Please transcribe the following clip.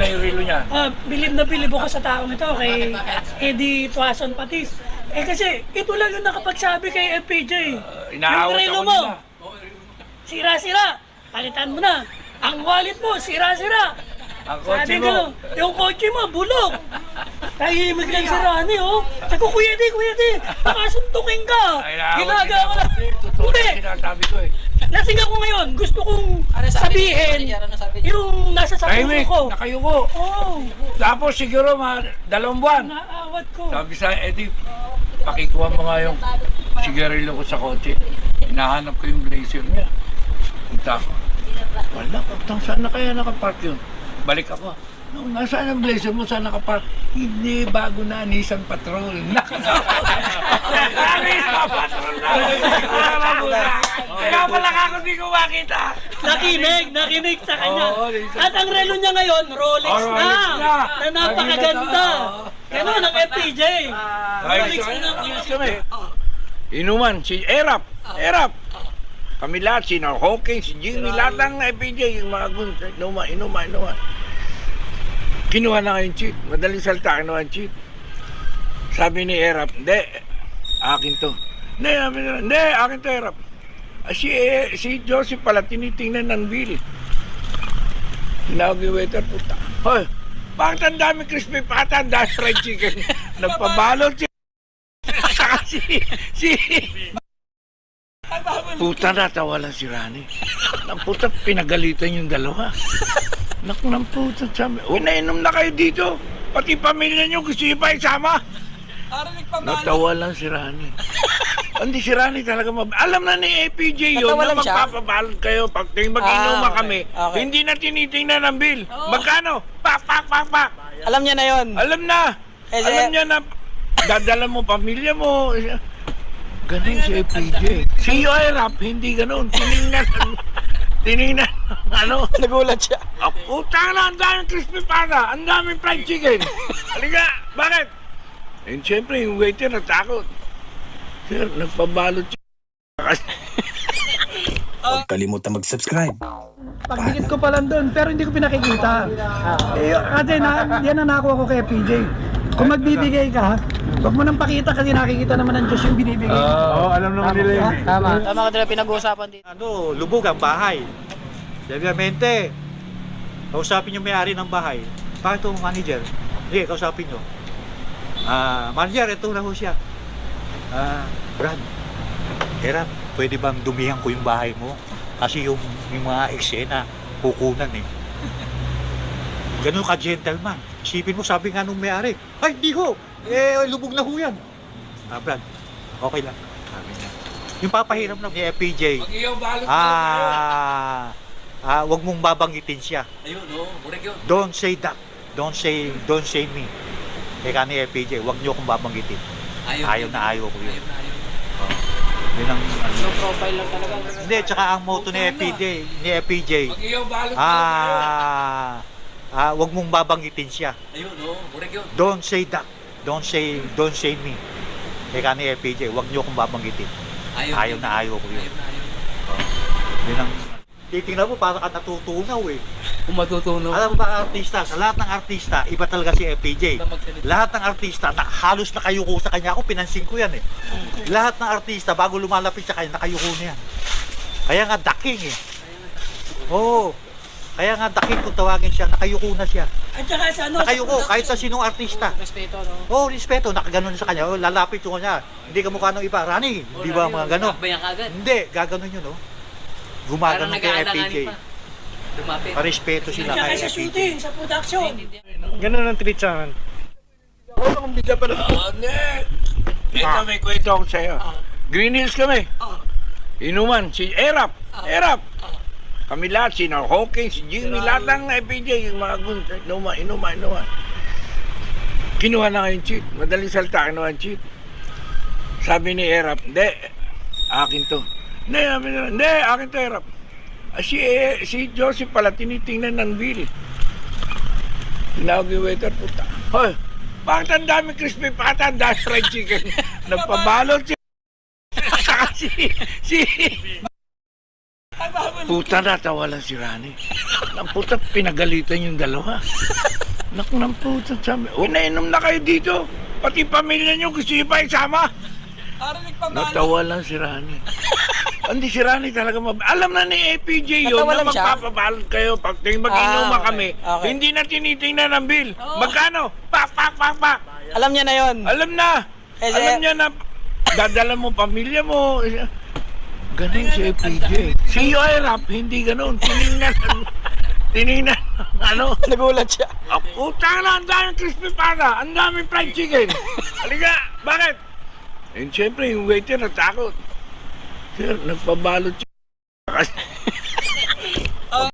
na yung relo niya. Bilib na bilib ako sa taong ito, kay Eddie Tuason Patis. Eh kasi, ito lang yung nakapagsabi kay FPJ. Yung Inaawat relo ako mo, nila. sira-sira, palitan mo na. Ang wallet mo, sira-sira. Ang kotse Sabi mo. ko, yung kotse mo, bulok. Tahimik lang si Rani, oh. Sabi ko, Kuya Di, nakasuntukin ka. Ay, inaawat Ginaga nila ko ako. na. Totoo Hindi, na sinasabi ko eh. lasing ako ngayon. Gusto kong sabihin yung nasa sa puso Tahimik, ko. nakayuko. Oo, Tapos siguro mga 2 buwan. naawat ko. Sabi sa Eddie, pakikuha mo nga yung sigarilyo ko sa kotse. Hinahanap ko yung blazer niya. Punta ko. Wala, pagtang saan na kaya nakapark yun? Balik ako. Nung nasaan ang blazer mo, saan nakapark? Hindi, bago na, Nissan Patrol. Nissan Patrol na! Kaya pala ako di ko makita. Nakinig sa kanya. Oo, Nissan. At ang relo niya ngayon, Rolex Oh, na. Rolex na. Na napakaganda. Ganon ang FPJ. Rolex Ay, na ayos kami. Inuman, si Erap. Kami lahat, si Hawking, si Jimmy, lahat ng FPJ, yung mga gun, inuman. Kinuha na nga yung cheat. Madaling salita, kinuha yung cheat. Sabi ni Erap, hindi, akin to. Hindi, akin to, Erap. Si Joseph pala, tinitingnan ng bill. Tinawag yung waiter, puta. Hoy, bakit ang dami crispy pata, ang dami fried chicken? Nagpabalot saka si puta, natawa lang si Rani. Ang puta, pinagalitan yung dalawa. Naku ng puta, sabi, nainom na kayo dito. Pati pamilya nyo, gusto nyo pa isama? Natawa lang si Rani. Hindi si Rani talaga alam na ni APJ yun na magpapabalot kayo. Pag mag-inuman kami, okay. hindi na tinitingnan ang bill. Magkano? Pak! Alam niya na yon. Alam na! Eh, Alam niya na dadala mo pamilya mo. Ganun si APJ. Si Rap, hindi ganun. Tinignan, Nagulat siya. utang na, ang daming crispy pata, ang daming fried chicken. Halika, bakit? And siyempre, yung waiter natakot. Sir, nagpabalot siya. Huwag kalimutan mag-subscribe. Pagdikit ko pa lang doon, pero hindi ko pinakikita. Ate, yan ang nakuha ko kay PJ. Kung magbibigay ka, huwag mo nang pakita kasi nakikita naman ng Diyos yung binibigay. alam naman nila yun. Tama ka nila pinag-uusapan dito. Lubog ang bahay. Obviamente, kausapin yung may-ari ng bahay. Bakit itong manager? Hindi, kausapin nyo. Manager, ito na ho siya. Brad, Erap, pwede bang dumihan ko yung bahay mo? Kasi yung mga eksena, kukunan eh. Ganun ka gentleman. Isipin mo, sabi nga nung may-ari, ay, di ho! Lubog na ho yan. Brad, okay lang. Sabi niya. Yung papahiram ng ni FPJ, wag mong babanggitin siya. Don't say that. Don't say me. Kaya ni FPJ, wag niyo akong babanggitin. Ayaw ko yun. Yun ang Low profile lang talaga. hindi, tsaka ang motto ni FPJ, wag mong babanggitin siya. Don't say that. Don't say me. Kaya ni FPJ, wag niyo akong babanggitin. Ayaw ko yun. Yun ang titingnan mo, parang ka natutunaw eh. Kung matutunaw. Alam mo ba artista, sa lahat ng artista, iba talaga si FPJ. Lahat ng artista, halos nakayuko sa kanya. Ako, pinansin ko yan eh. Lahat ng artista, bago lumalapit sa kanya, nakayuko na yan. Kaya nga daking eh. Oo. Kaya nga daking kung tawagin siya, nakayuko na siya. At saka sa Nakayuko, kahit sa sinong artista. Respeto, no? Oo, respeto, nakaganon sa kanya. Lalapit ko kanya. Hindi ka mukha ng iba. Rani, di ba mga ganon? Bayan kagad. Hindi, gaganon yun, no? Gumaganon kay FPJ. Lumapit. Parespeto sila At saka kay sa FPJ. shooting, sa production. Ganun ang treat sa akin. Ito, may kwento ako sa'yo. Green Hills kami. Inuman, si Erap. Kami lahat, si Hawking, si Jimmy, lahat ng FPJ, yung mga gun, inuman. Kinuha na nga yung cheat. Madaling salita, kinuha yung cheat. Sabi ni Erap, hindi, akin to. Hindi, akin to, Erap. Si Joseph pala, tinitingnan ng bill. Tinawag yung waiter, puta. Hoy, bakit ang dami crispy pata, ang dami fried chicken? Nagpabalot siya. Saka si Puta, natawa lang si Rani. Ang puta, pinagalitan yung dalawa. Nak ng puta, sabi, nainom na kayo dito. Pati pamilya nyo, gusto nyo pa isama. Natawa lang si Rani. Hindi si Rani talaga alam na ni APJ yun na magpapabalot kayo pag mag-inuman kami. okay. Hindi na tinitingnan ang bill. Magkano? Pak, pak, pak, pak. Alam niya na yon. Alam na. Kasi- Alam niya na dadala mo pamilya mo. Ganun si APJ. Si Rap, hindi ganun. Tinignan, ano? Nagulat siya. Utang na, ang daming crispy pata, ang daming fried chicken. Halika, bakit? And syempre, yung waiter natakot. Sir, nagpabalot siya.